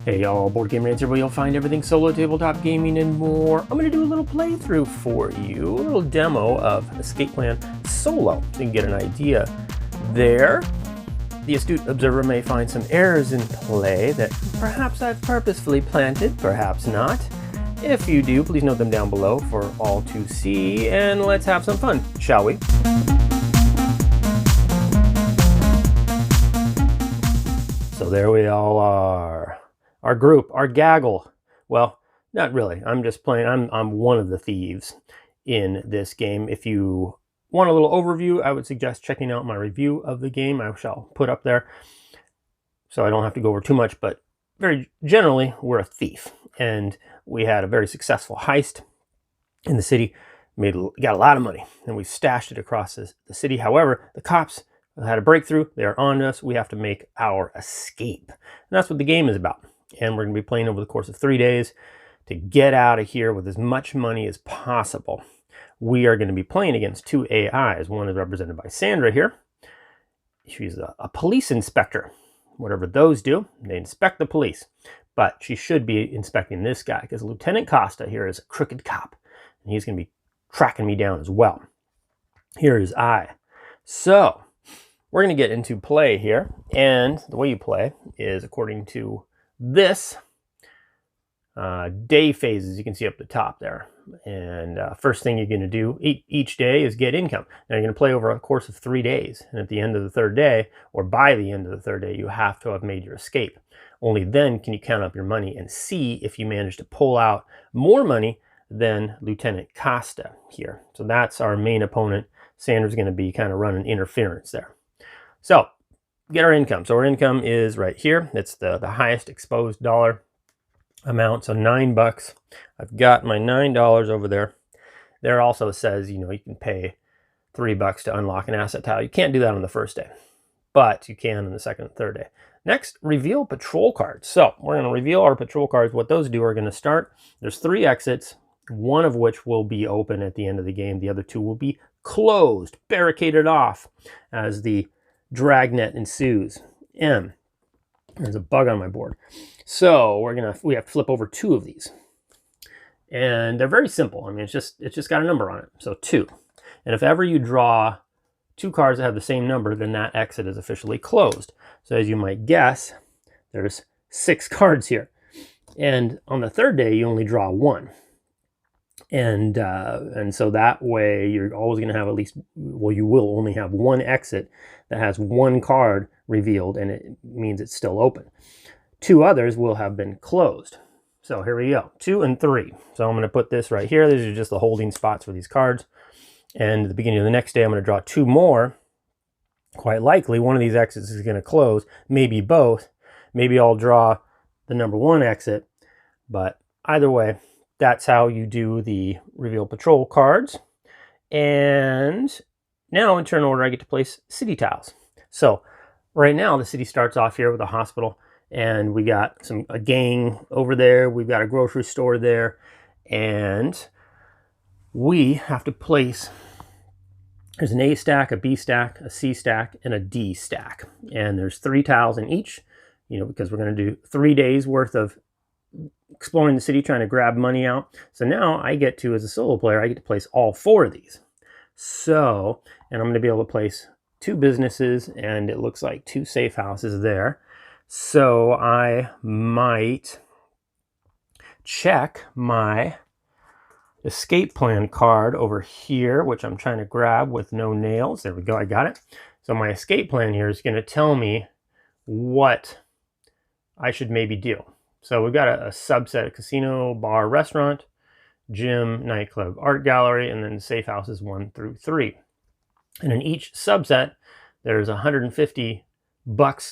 Hey y'all, boardgamerants, where you'll find everything solo, tabletop gaming, and more. I'm going to do a little playthrough for you, a little demo of Escape Plan Solo, so you can get an idea there. The astute observer may find some errors in play that perhaps I've purposefully planted, perhaps not. If you do, please note them down below for all to see, and let's have some fun, shall we? So there we all are. Our group, our gaggle. Well, not really. I'm just playing. I'm one of the thieves in this game. If you want a little overview, I would suggest checking out my review of the game. I shall put up there, so I don't have to go over too much. But very generally, we're a thief, and we had a very successful heist in the city. Got a lot of money, and we stashed it across the city. However, the cops had a breakthrough. They are on us. We have to make our escape, and that's what the game is about. And we're going to be playing over the course of 3 days to get out of here with as much money as possible. We are going to be playing against two AIs. One is represented by Sandra here. She's a police inspector. Whatever those do, they inspect the police. But she should be inspecting this guy, because Lieutenant Costa here is a crooked cop, and he's going to be tracking me down as well. Here is I. So we're going to get into play here, and the way you play is according to this day phases you can see up the top there. And first thing you're going to do each day is get income. Now you're going to play over a course of 3 days, and at the end of the third day, or by the end of the third day, you have to have made your escape. Only then can you count up your money and see if you manage to pull out more money than Lieutenant Costa here. So that's our main opponent. Sandra's going to be kind of running interference there. So get our income. So our income is right here. It's the highest exposed dollar amount. So $9. I've got my $9 over there. There also says, you can pay $3 to unlock an asset tile. You can't do that on the first day, but you can on the second and third day. Next, reveal patrol cards. So we're going to reveal our patrol cards. What those do are going to start. There's 3 exits, one of which will be open at the end of the game. The other 2 will be closed, barricaded off as the dragnet ensues. There's a bug on my board. So we have to flip over 2 of these. And they're very simple. I mean, it's just got a number on it. So 2. And if ever you draw 2 cards that have the same number, then that exit is officially closed. So as you might guess, there's 6 cards here. And on the third day, you only draw 1. And so that way you're always going to have at least, well, you will only have 1 exit that has 1 card revealed, and it means it's still open. 2 others will have been closed. So here we go, 2 and 3. So I'm going to put this right here. These are just the holding spots for these cards. And at the beginning of the next day, I'm going to draw 2 more. Quite likely, one of these exits is going to close, maybe both. Maybe I'll draw the number 1 exit, but either way, that's how you do the reveal patrol cards. And now in turn order, I get to place city tiles. So right now the city starts off here with a hospital, and we got a gang over there. We've got a grocery store there, and we have to place, there's an A stack, a B stack, a C stack, and a D stack. And there's 3 tiles in each, because we're going to do 3 days worth of exploring the city, trying to grab money out. So now I get to, as a solo player, I get to place all 4 of these. So, and I'm going to be able to place 2 businesses, and it looks like 2 safe houses there. So I might check my escape plan card over here, which I'm trying to grab with no nails. There we go, I got it. So my escape plan here is going to tell me what I should maybe do. So we've got a subset of casino, bar, restaurant, gym, nightclub, art gallery, and then safe houses 1 through 3. And in each subset, there's $150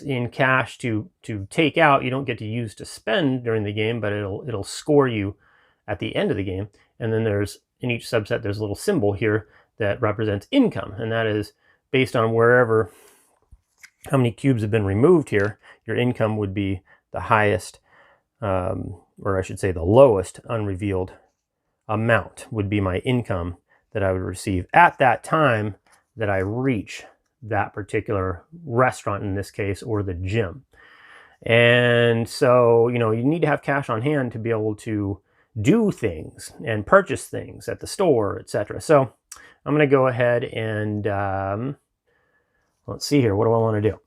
in cash to take out. You don't get to use to spend during the game, but it'll score you at the end of the game. And then in each subset, there's a little symbol here that represents income, and that is based on how many cubes have been removed here. Your income would be the highest, or I should say the lowest unrevealed amount would be my income that I would receive at that time that I reach that particular restaurant in this case, or the gym. And so, you know, you need to have cash on hand to be able to do things and purchase things at the store, etc. So I'm going to go ahead and let's see here. What do I want to do?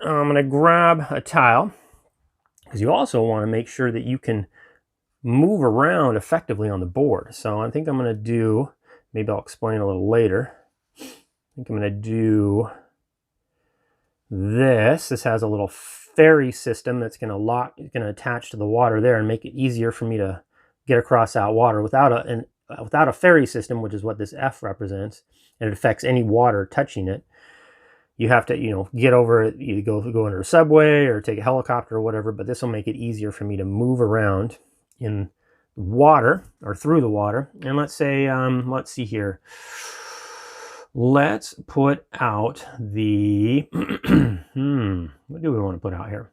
I'm going to grab a tile, because you also want to make sure that you can move around effectively on the board. So I think I'm going to do, maybe I'll explain a little later. I think I'm going to do this. This has a little ferry system that's going to attach to the water there and make it easier for me to get across that water without a ferry system, which is what this F represents, and it affects any water touching it. You have to, you know, get over it, you go under a subway or take a helicopter or whatever, but this will make it easier for me to move around in water or through the water. And let's say, let's see here. Let's put out the, what do we want to put out here?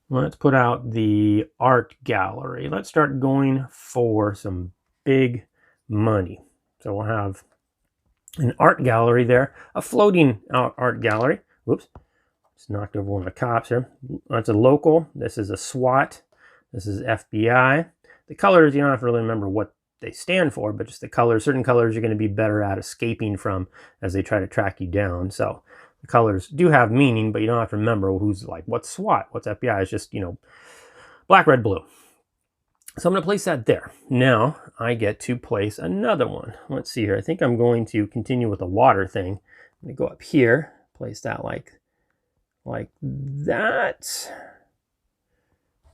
Let's put out the art gallery. Let's start going for some big money. So we'll have an art gallery there, a floating art gallery. Whoops, just knocked over one of the cops here. That's a local. This is a SWAT. This is FBI. The colors, you don't have to really remember what they stand for, but just the colors. Certain colors you're going to be better at escaping from as they try to track you down. So the colors do have meaning, but you don't have to remember who's like, what's SWAT, what's FBI. It's just, you know, black, red, blue. So I'm going to place that there. Now I get to place another one. Let's see here. I think I'm going to continue with the water thing. I'm going to go up here, place that like that.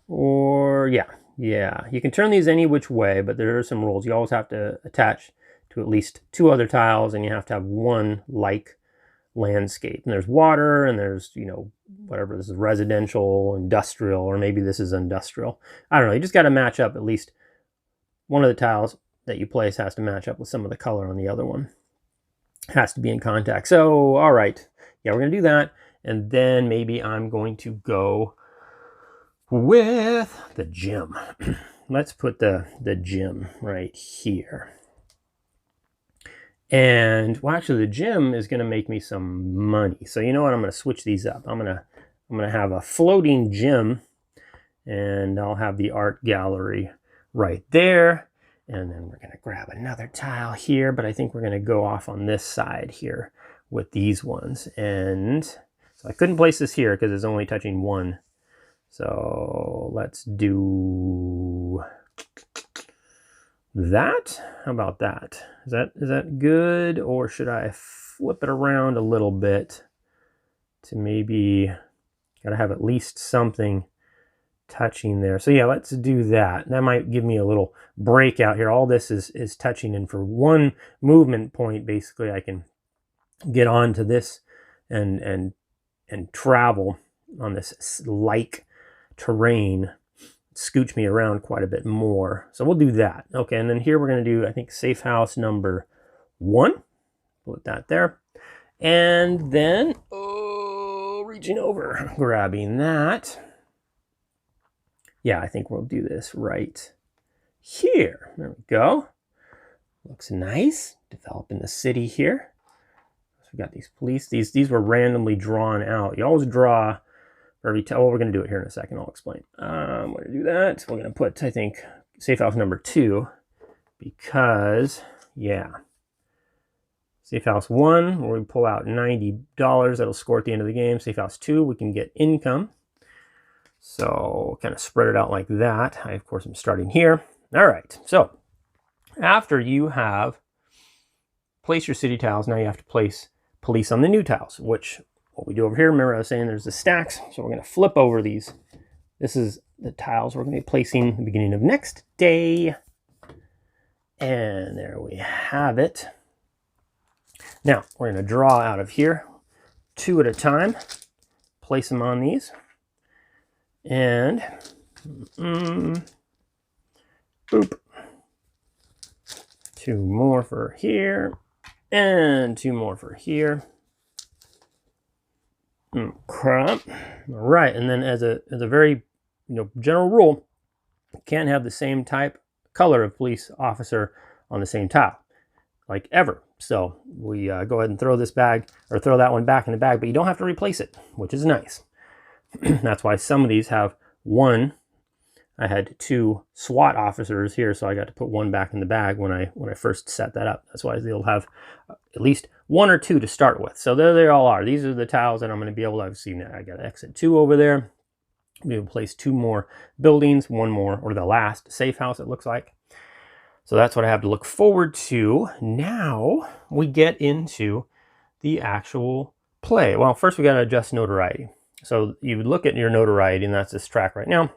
Or yeah, you can turn these any which way, but there are some rules. You always have to attach to at least 2 other tiles, and you have to have one like landscape. And there's water, and there's, you know, whatever, this is residential, industrial, or maybe this is industrial. I don't know. You just got to match up. At least one of the tiles that you place has to match up with some of the color on the other one. It has to be in contact. So, all right. Yeah, we're going to do that. And then maybe I'm going to go with the gym. Let's put the gym right here. And well, actually the gym is going to make me some money. So you know what? I'm going to switch these up. I'm going to have a floating gym, and I'll have the art gallery right there. And then we're going to grab another tile here, but I think we're going to go off on this side here with these ones. And so I couldn't place this here because it's only touching one. So let's do that. How about that? Is that good, or should I flip it around a little bit to maybe, gotta have at least something touching there. So yeah, let's do that. That might give me a little break out here. All this is touching, and for one movement point, basically I can get onto this and travel on this like terrain, scooch me around quite a bit more. So we'll do that. Okay, and then here we're going to do, I think, safe house number 1. Put that there. And then, reaching over, grabbing that. Yeah, I think we'll do this right here. There we go. Looks nice. Developing the city here. So we got these police. These were randomly drawn out. You always draw every time. Well, we're going to do it here in a second. I'll explain. I'm going to do that. We're going to put, I think, safe house number 2, because, yeah. Safe house 1, where we pull out $90. That'll score at the end of the game. Safe house 2, we can get income. So kind of spread it out like that. I, of course, am starting here. All right. So after you have placed your city tiles, now you have to place police on the new tiles, which what we do over here, remember I was saying there's the stacks. So we're going to flip over these. This is the tiles we're going to be placing at the beginning of next day. And there we have it. Now we're going to draw out of here 2 at a time, place them on these, and boop. 2 more for here, and 2 more for here. Crap. All right, and then as a very general rule, you can't have the same type color of police officer on the same tile, like ever. So we go ahead and throw this bag, or throw that one back in the bag, but you don't have to replace it, which is nice. That's why some of these have one. I had 2 SWAT officers here, so I got to put one back in the bag when I first set that up. That's why they'll have at least 1 or 2 to start with. So there they all are. These are the tiles that I'm going to be able to see now. I got exit 2 over there. I'm going to place 2 more buildings, 1 more, or the last safe house it looks like. So that's what I have to look forward to. Now we get into the actual play. Well, first we got to adjust notoriety. So you would look at your notoriety, and that's this track right now.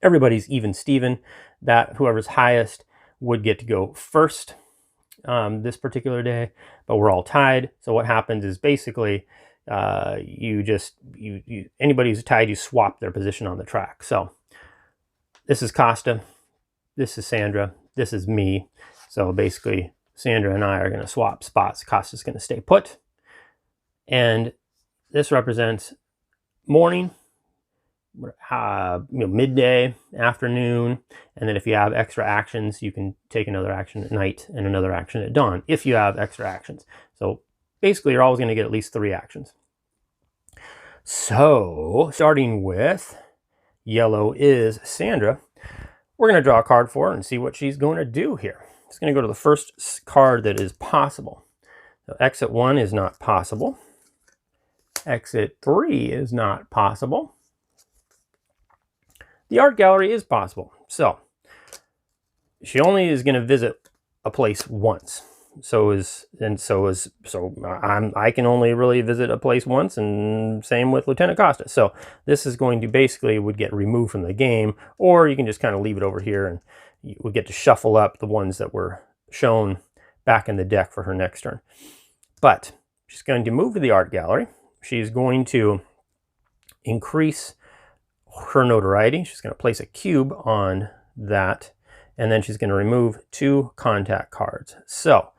Everybody's even Steven. That whoever's highest would get to go first this particular day, but we're all tied. So what happens is basically anybody who's tied, you swap their position on the track. So this is Costa, this is Sandra, this is me. So basically Sandra and I are going to swap spots. Costa's going to stay put, and this represents morning, midday, afternoon, and then if you have extra actions, you can take another action at night and another action at dawn if you have extra actions. So basically you're always going to get at least 3 actions. So starting with yellow is Sandra. We're going to draw a card for her and see what she's going to do here. It's going to go to the first card that is possible. So exit 1 is not possible. Exit 3 is not possible. The art gallery is possible. So she only is going to visit a place once. I can only really visit a place once, and same with Lieutenant Costa. So this is going to basically would get removed from the game, or you can just kind of leave it over here and you would get to shuffle up the ones that were shown back in the deck for her next turn. But she's going to move to the art gallery. She's going to increase her notoriety. She's going to place a cube on that, and then she's going to remove 2 contact cards. So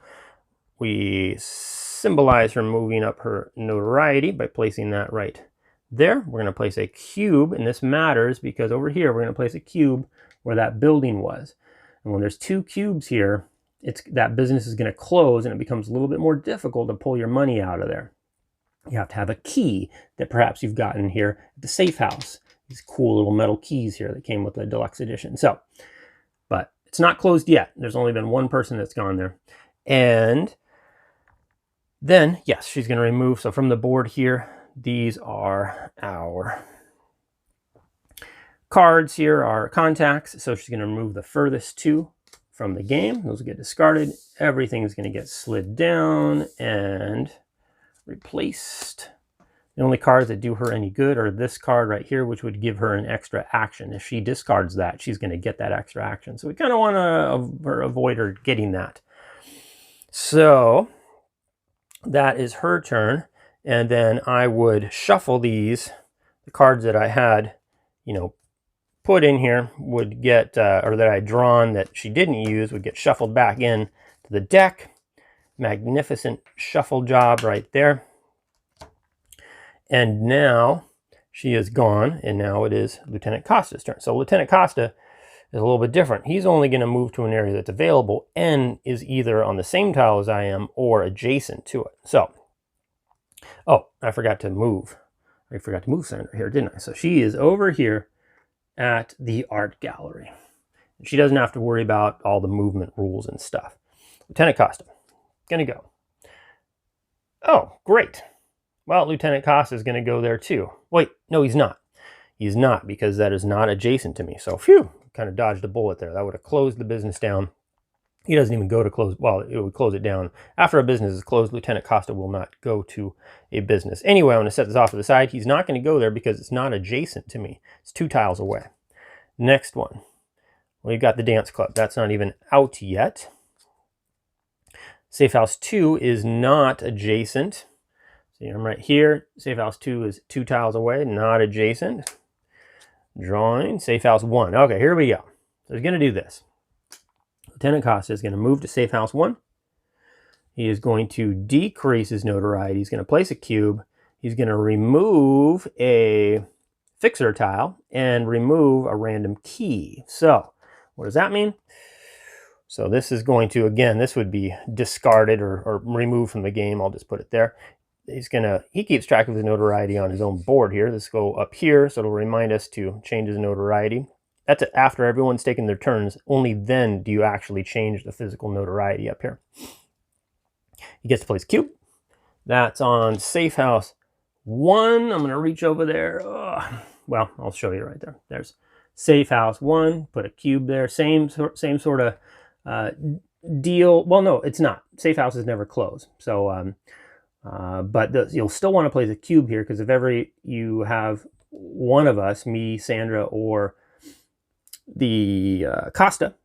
we symbolize her moving up her notoriety by placing that right there. We're going to place a cube, and this matters because over here we're going to place a cube where that building was. And when there's 2 cubes here, that business is going to close, and it becomes a little bit more difficult to pull your money out of there. You have to have a key that perhaps you've gotten here at the safe house. These cool little metal keys here that came with the deluxe edition. So, but it's not closed yet. There's only been 1 person that's gone there. And then, yes, she's going to remove. So from the board here, these are our cards here, our contacts. So she's going to remove the furthest 2 from the game. Those will get discarded. Everything's going to get slid down and replaced. The only cards that do her any good are this card right here, which would give her an extra action. If she discards that, she's going to get that extra action. So we kind of want to avoid her getting that. So that is her turn. And then I would shuffle these. The cards that I had, put in here would get, or that I had drawn that she didn't use, would get shuffled back in to the deck. Magnificent shuffle job right there. And now she is gone, and now it is Lieutenant Costa's turn. So Lieutenant Costa is a little bit different. He's only going to move to an area that's available and is either on the same tile as I am or adjacent to it. So, oh, I forgot to move. I forgot to move Sandra here, didn't I? So she is over here at the art gallery. She doesn't have to worry about all the movement rules and stuff. Lieutenant Costa, going to go. Oh, great. Well, Lieutenant Costa is going to go there too. Wait, no, he's not. He's not, because that is not adjacent to me. So, phew, kind of dodged a bullet there. That would have closed the business down. He doesn't even go to close. Well, it would close it down. After a business is closed, Lieutenant Costa will not go to a business. Anyway, I'm going to set this off to the side. He's not going to go there because it's not adjacent to me. It's 2 tiles away. Next one. We've got the dance club. That's not even out yet. Safe house 2 is not adjacent. See, I'm right here. Safe house 2 is 2 tiles away, not adjacent. Drawing. Safe house 1. Okay, here we go. So he's going to do this. Lieutenant Costa is going to move to safe house 1. He is going to decrease his notoriety. He's going to place a cube. He's going to remove a fixer tile and remove a random key. So what does that mean? So this is going to, again, this would be discarded or removed from the game. I'll just put it there. He keeps track of his notoriety on his own board here. Let's go up here, so it'll remind us to change his notoriety. That's after everyone's taken their turns. Only then do you actually change the physical notoriety up here. He gets to place cube. That's on safe house 1. I'm going to reach over there. Well, I'll show you right there. There's safe house 1. Put a cube there. Same sort of deal. Well, no, it's not. Safe houses never close. So, but you'll still want to place a cube here, because if ever you have one of us, me, Sandra, or the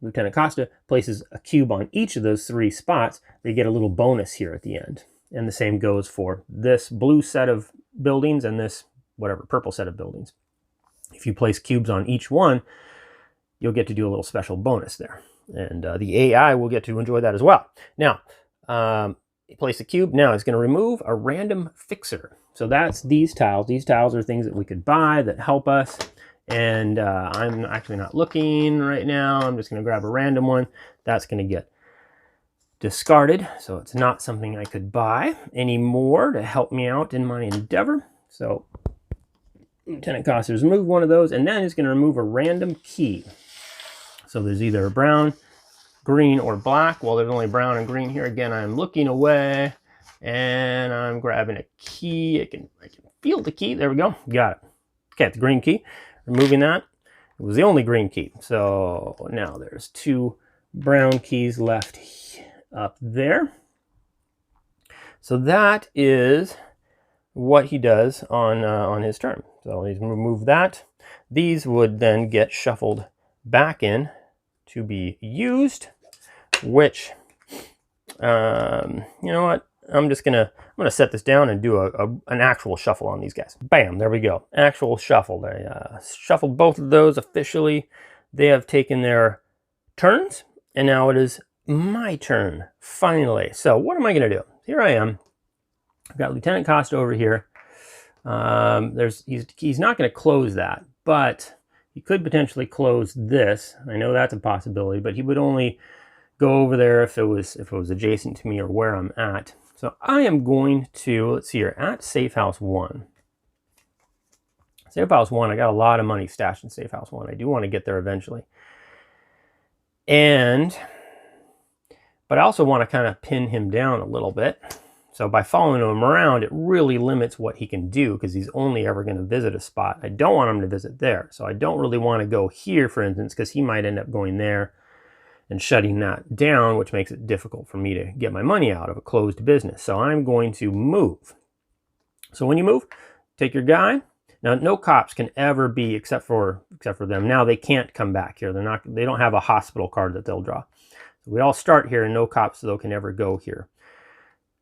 Lieutenant Costa, places a cube on each of those 3 spots, they get a little bonus here at the end. And the same goes for this blue set of buildings and this whatever purple set of buildings. If you place cubes on each one, you'll get to do a little special bonus there. And the AI will get to enjoy that as well. Now, place a cube. Now it's going to remove a random fixer. So that's these tiles. These tiles are things that we could buy that help us. And I'm actually not looking right now. I'm just going to grab a random one. That's going to get discarded. So it's not something I could buy anymore to help me out in my endeavor. So Lieutenant Costa's removed one of those, and then it's going to remove a random key. So there's either a brown, green, or black. Well, there's only brown and green here. Again, I'm looking away, and I'm grabbing a key. I can feel the key. There we go. Got it. Okay, the green key. Removing that. It was the only green key. So now there's 2 brown keys left up there. So that is what he does on his turn. So he's removed that. These would then get shuffled back in to be used, which you know what? I'm gonna set this down and do an actual shuffle on these guys. Bam, there we go. Actual shuffle. I shuffled both of those officially. They have taken their turns, and now it is my turn, finally. So what am I gonna do? Here I am. I've got Lieutenant Costa over here. He's not gonna close that, but he could potentially close this. I know that's a possibility, but he would only go over there if it was adjacent to me or where I'm at. So I am going to, let's see here, at Safe House 1. Safe House 1, I got a lot of money stashed in Safe House 1. I do want to get there eventually. But I also want to kind of pin him down a little bit. So by following him around, it really limits what he can do, because he's only ever going to visit a spot. I don't want him to visit there. So I don't really want to go here, for instance, because he might end up going there and shutting that down, which makes it difficult for me to get my money out of a closed business. So I'm going to move. So when you move, take your guy. Now, no cops can ever be, except for them. Now they can't come back here. They don't have a hospital card that they'll draw. So we all start here, and no cops though can ever go here.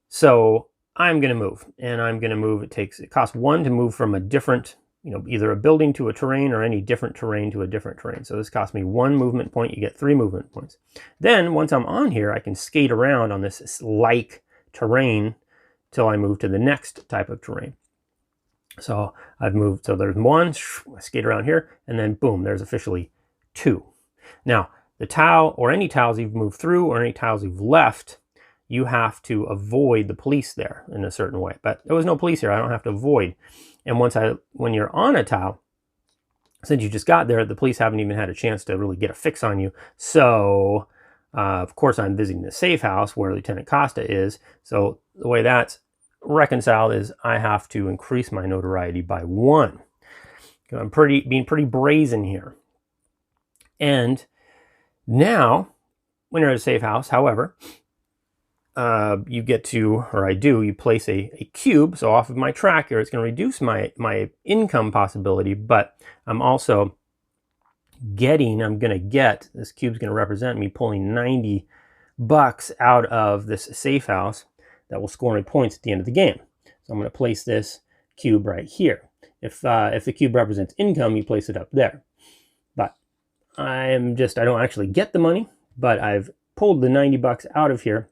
So I'm going to move, and I'm going to move. It costs 1 to move from a different, either a building to a terrain or any different terrain to a different terrain. So this costs me 1 movement point. You get 3 movement points. Then once I'm on here, I can skate around on this like terrain till I move to the next type of terrain. So I've moved. So there's 1, I skate around here, and then boom, there's officially 2. Now the tile, or any tiles you've moved through or any tiles you've left, you have to avoid the police there in a certain way. But there was no police here. I don't have to avoid. And when you're on a tile, since you just got there, the police haven't even had a chance to really get a fix on you. So, of course, I'm visiting the safe house where Lieutenant Costa is. So the way that's reconciled is I have to increase my notoriety by 1. I'm being pretty brazen here. And now, when you're at a safe house, however, you get to, or I do, you place a cube. So off of my track here, it's going to reduce my income possibility, but I'm also I'm going to get, this cube's going to represent me pulling $90 out of this safe house that will score me points at the end of the game. So I'm going to place this cube right here. If the cube represents income, you place it up there. But I don't actually get the money, but I've pulled the $90 out of here.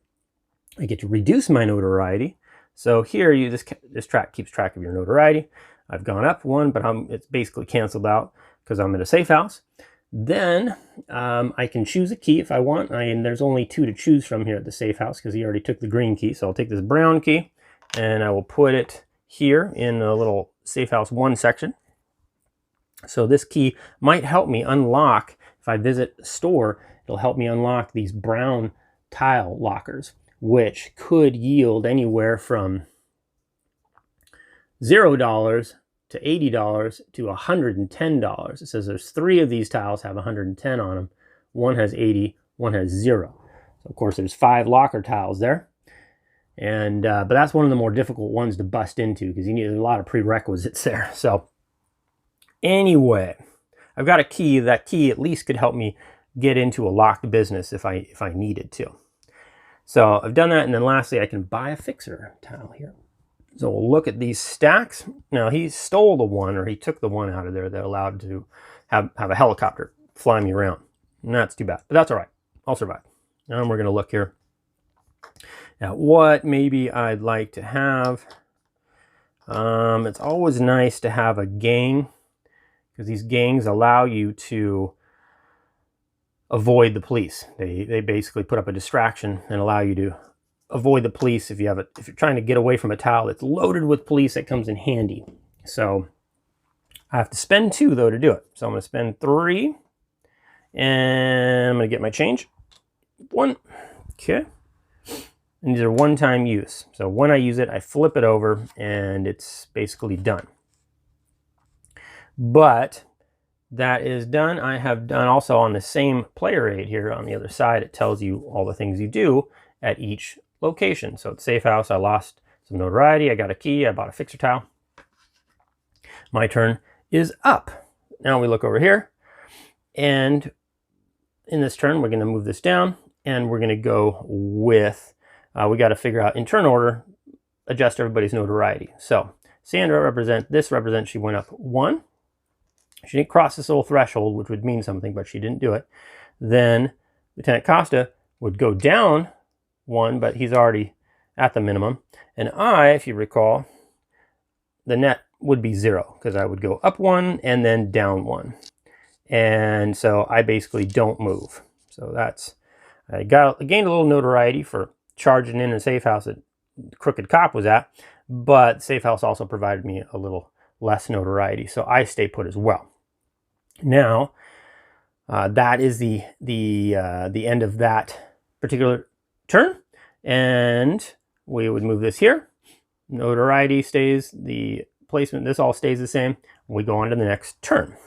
I get to reduce my notoriety. So here, this track keeps track of your notoriety. I've gone up 1, but it's basically canceled out because I'm in a safe house. Then I can choose a key if I want. And there's only 2 to choose from here at the safe house because he already took the green key. So I'll take this brown key and I will put it here in a little safe house 1 section. So this key might help me unlock, if I visit a store, it'll help me unlock these brown tile lockers, which could yield anywhere from $0 to $80 to $110. It says there's 3 of these tiles have 110 on them. One has 80, one has 0. So of course there's 5 locker tiles there. And but that's one of the more difficult ones to bust into because you need a lot of prerequisites there. So anyway, I've got a key. That key at least could help me get into a locked business if I needed to. So I've done that, and then lastly, I can buy a fixer tile here. So we'll look at these stacks. Now he stole the one, or he took the one out of there that allowed to have a helicopter fly me around. And that's too bad, but that's all right. I'll survive. And we're going to look here at what maybe I'd like to have. It's always nice to have a gang, because these gangs allow you to avoid the police. They basically put up a distraction and allow you to avoid the police. If you're trying to get away from a tile that's loaded with police, that comes in handy. So I have to spend 2 though to do it. So I'm going to spend 3, and I'm going to get my change. 1, okay. And these are one-time use. So when I use it, I flip it over and it's basically done. But that is done. I have done also on the same player aid here on the other side. It tells you all the things you do at each location. So at Safe House, I lost some notoriety. I got a key. I bought a fixer tile. My turn is up. Now we look over here. And in this turn, we're going to move this down. And we're going to go with, we got to figure out in turn order, adjust everybody's notoriety. So Sandra represents she went up 1. She didn't cross this little threshold, which would mean something, but she didn't do it. Then Lieutenant Costa would go down 1, but he's already at the minimum. And I, if you recall, the net would be 0 because I would go up 1 and then down 1. And so I basically don't move. So that's, I gained a little notoriety for charging in a safe house that the crooked cop was at, but safe house also provided me a little less notoriety. So I stay put as well. Now, that is the end of that particular turn, and we would move this here. Notoriety stays, the placement, this all stays the same. We go on to the next turn.